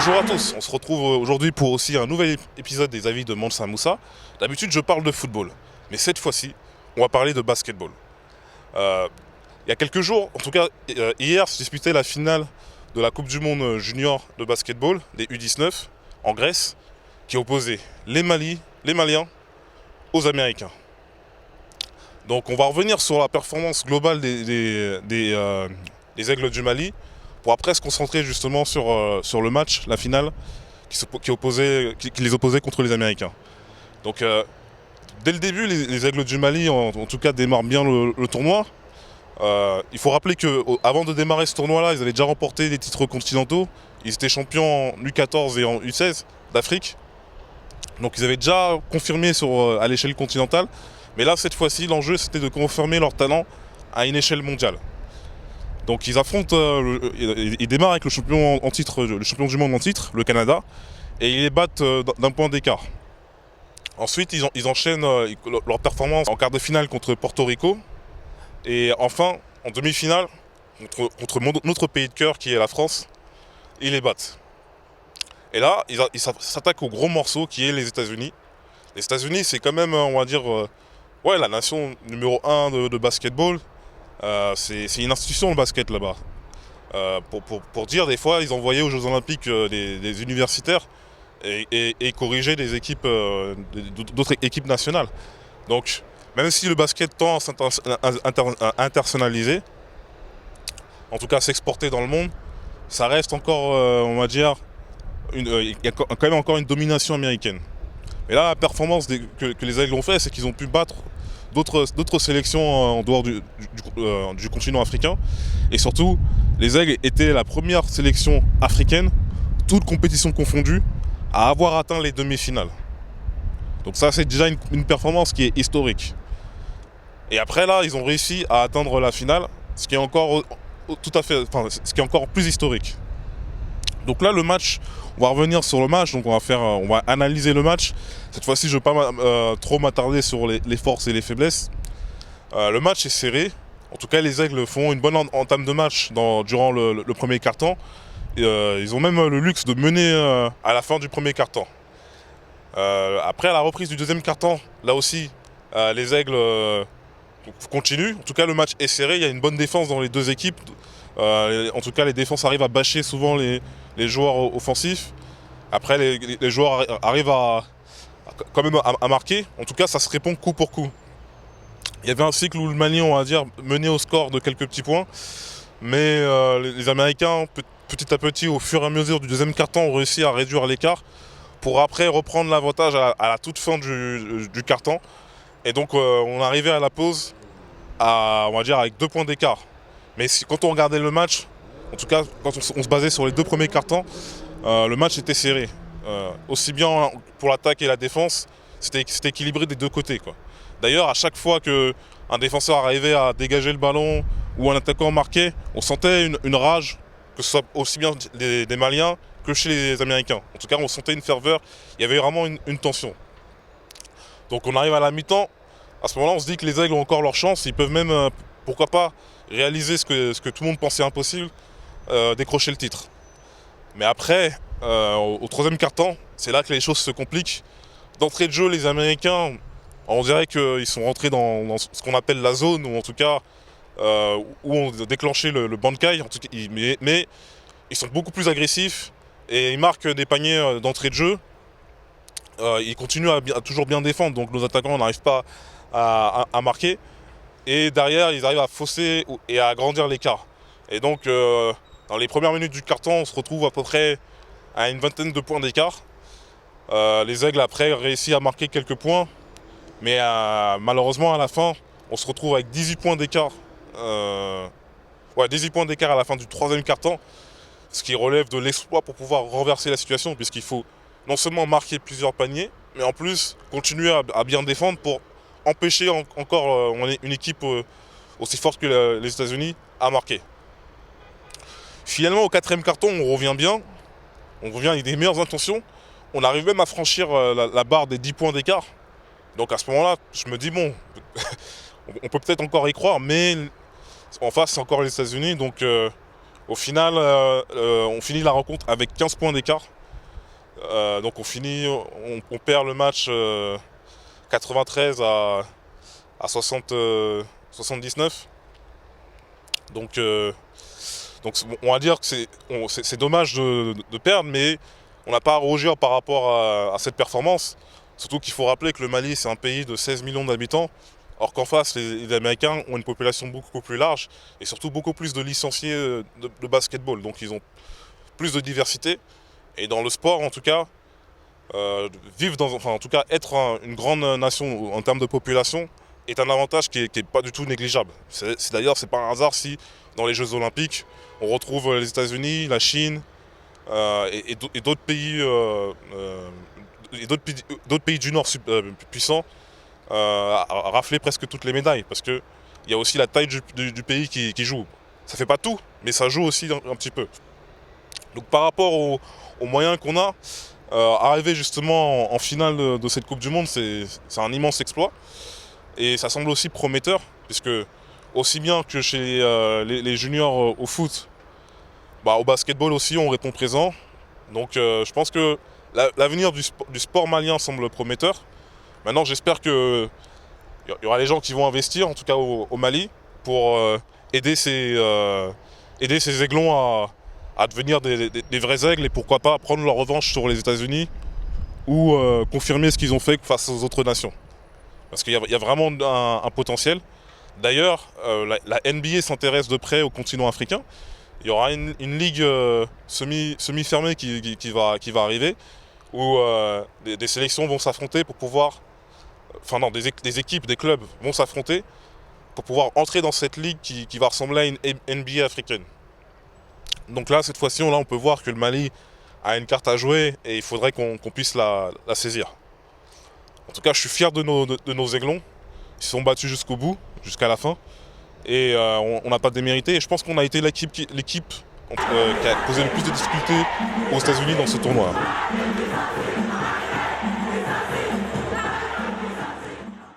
Bonjour à tous, on se retrouve aujourd'hui pour aussi un nouvel épisode des avis de Mansa Moussa. D'habitude je parle de football, mais cette fois-ci on va parler de basketball. Il y a quelques jours, en tout cas hier, se disputait la finale de la Coupe du Monde junior de basketball, des U19, en Grèce, qui opposait les Maliens aux Américains. Donc on va revenir sur la performance globale des Aigles du Mali, pour après se concentrer justement sur le match, la finale, qui les opposait contre les Américains. Donc dès le début, les Aigles du Mali, en tout cas, démarrent bien le tournoi. Il faut rappeler qu'avant de démarrer ce tournoi-là, ils avaient déjà remporté des titres continentaux. Ils étaient champions en U14 et en U16 d'Afrique. Donc ils avaient déjà confirmé à l'échelle continentale. Mais là, cette fois-ci, l'enjeu, c'était de confirmer leur talent à une échelle mondiale. Donc ils affrontent, ils démarrent avec le champion du monde en titre, le Canada, et ils les battent d'un point d'écart. Ensuite, ils enchaînent leur performance en quart de finale contre Porto Rico, et enfin, en demi-finale, contre notre pays de cœur qui est la France, ils les battent. Et là, ils s'attaquent au gros morceau qui est les États-Unis. Les États-Unis, c'est quand même, on va dire, la nation numéro 1 de basketball. C'est une institution le basket là-bas. Pour dire, des fois, ils envoyaient aux Jeux Olympiques des universitaires et corrigeaient des équipes, d'autres équipes nationales. Donc, même si le basket tend à internationaliser, en tout cas à s'exporter dans le monde, ça reste encore, on va dire, il y a quand même encore une domination américaine. Et là, la performance que les Aigles ont fait, c'est qu'ils ont pu battre d'autres sélections en dehors du continent africain. Et surtout, les Aigles étaient la première sélection africaine, toutes compétitions confondues, à avoir atteint les demi-finales. Donc ça, c'est déjà une performance qui est historique. Et après, là, ils ont réussi à atteindre la finale, ce qui est encore ce qui est encore plus historique. Donc là, le match, on va revenir sur le match, donc on va analyser le match. Cette fois-ci, je ne vais pas trop m'attarder sur les forces et les faiblesses. Le match est serré. En tout cas, les Aigles font une bonne entame de match durant le premier quart-temps. Ils ont même le luxe de mener à la fin du premier quart-temps. Après, à la reprise du deuxième quart-temps, là aussi, les Aigles continuent. En tout cas, le match est serré. Il y a une bonne défense dans les deux équipes. En tout cas, les défenses arrivent à bâcher souvent les joueurs offensifs. Après, les joueurs arrivent quand même à marquer. En tout cas, ça se répond coup pour coup. Il y avait un cycle où le Mali, on va dire, menait au score de quelques petits points. Mais les Américains, petit à petit, au fur et à mesure du deuxième quart-temps, ont réussi à réduire l'écart pour après reprendre l'avantage à la toute fin du quart-temps. Et donc, on arrivait à la pause, on va dire, avec 2 points d'écart. Mais quand on regardait le match, en tout cas quand on se basait sur les 2 premiers quart-temps, le match était serré. Aussi bien pour l'attaque et la défense, c'était équilibré des deux côtés, quoi. D'ailleurs, à chaque fois qu'un défenseur arrivait à dégager le ballon ou un attaquant marquait, on sentait une rage, que ce soit aussi bien des Maliens que chez les Américains. En tout cas, on sentait une ferveur, il y avait vraiment une tension. Donc on arrive à la mi-temps, à ce moment-là on se dit que les Aigles ont encore leur chance, ils peuvent même, pourquoi pas, réaliser ce que tout le monde pensait impossible, décrocher le titre. Mais après, au troisième quart-temps, c'est là que les choses se compliquent. D'entrée de jeu, les Américains, on dirait qu'ils sont rentrés dans ce qu'on appelle la zone, ou en tout cas, où on déclenché le bankai, mais ils sont beaucoup plus agressifs, et ils marquent des paniers d'entrée de jeu. Ils continuent à toujours bien défendre, donc nos attaquants n'arrivent pas à marquer. Et derrière, ils arrivent à fausser et à agrandir l'écart. Et donc, dans les premières minutes du carton, on se retrouve à peu près à une vingtaine de points d'écart. Les Aigles, après, réussissent à marquer quelques points. Mais malheureusement, à la fin, on se retrouve avec 18 points d'écart. 18 points d'écart à la fin du troisième quart-temps. Ce qui relève de l'exploit pour pouvoir renverser la situation, puisqu'il faut non seulement marquer plusieurs paniers, mais en plus continuer à bien défendre pour empêcher encore une équipe aussi forte que les États-Unis à marquer. Finalement, au quatrième carton, on revient bien. On revient avec des meilleures intentions. On arrive même à franchir la barre des 10 points d'écart. Donc à ce moment-là, je me dis, bon, on peut peut-être encore y croire, mais en face, c'est encore les États-Unis. Donc au final, on finit la rencontre avec 15 points d'écart. Donc on perd le match 93 à 79. Donc on va dire que c'est dommage de perdre, mais on n'a pas à rougir par rapport à cette performance. Surtout qu'il faut rappeler que le Mali, c'est un pays de 16 millions d'habitants, alors qu'en face, les Américains ont une population beaucoup plus large et surtout beaucoup plus de licenciés de basketball. Donc ils ont plus de diversité. Et dans le sport, en tout cas, en tout cas, être une grande nation en termes de population est un avantage qui est pas du tout négligeable. D'ailleurs, c'est pas un hasard si dans les Jeux Olympiques, on retrouve les États-Unis, la Chine et d'autres pays, d'autres pays du Nord puissants à rafler presque toutes les médailles, parce qu'il y a aussi la taille du pays qui joue. Ça fait pas tout, mais ça joue aussi un petit peu. Donc par rapport aux moyens qu'on a, arriver justement en finale de cette Coupe du Monde, c'est un immense exploit. Et ça semble aussi prometteur, puisque aussi bien que chez les juniors au foot, au basketball aussi on répond présent. Donc je pense que l'avenir du sport malien semble prometteur. Maintenant j'espère qu'il y aura des gens qui vont investir, en tout cas au Mali, pour aider ces aiglons à devenir des vrais aigles et pourquoi pas prendre leur revanche sur les États-Unis ou confirmer ce qu'ils ont fait face aux autres nations. Parce qu'il y a vraiment un potentiel. D'ailleurs, la NBA s'intéresse de près au continent africain. Il y aura une ligue semi-fermée qui va arriver, où des sélections vont s'affronter pour pouvoir... Enfin non, des équipes, des clubs vont s'affronter pour pouvoir entrer dans cette ligue qui va ressembler à une NBA africaine. Donc là, cette fois-ci, on peut voir que le Mali a une carte à jouer et il faudrait qu'on puisse la saisir. En tout cas, je suis fier de nos aiglons. Ils se sont battus jusqu'au bout, jusqu'à la fin. Et on n'a pas démérité. Et je pense qu'on a été l'équipe qui a posé le plus de difficultés aux États-Unis dans ce tournoi.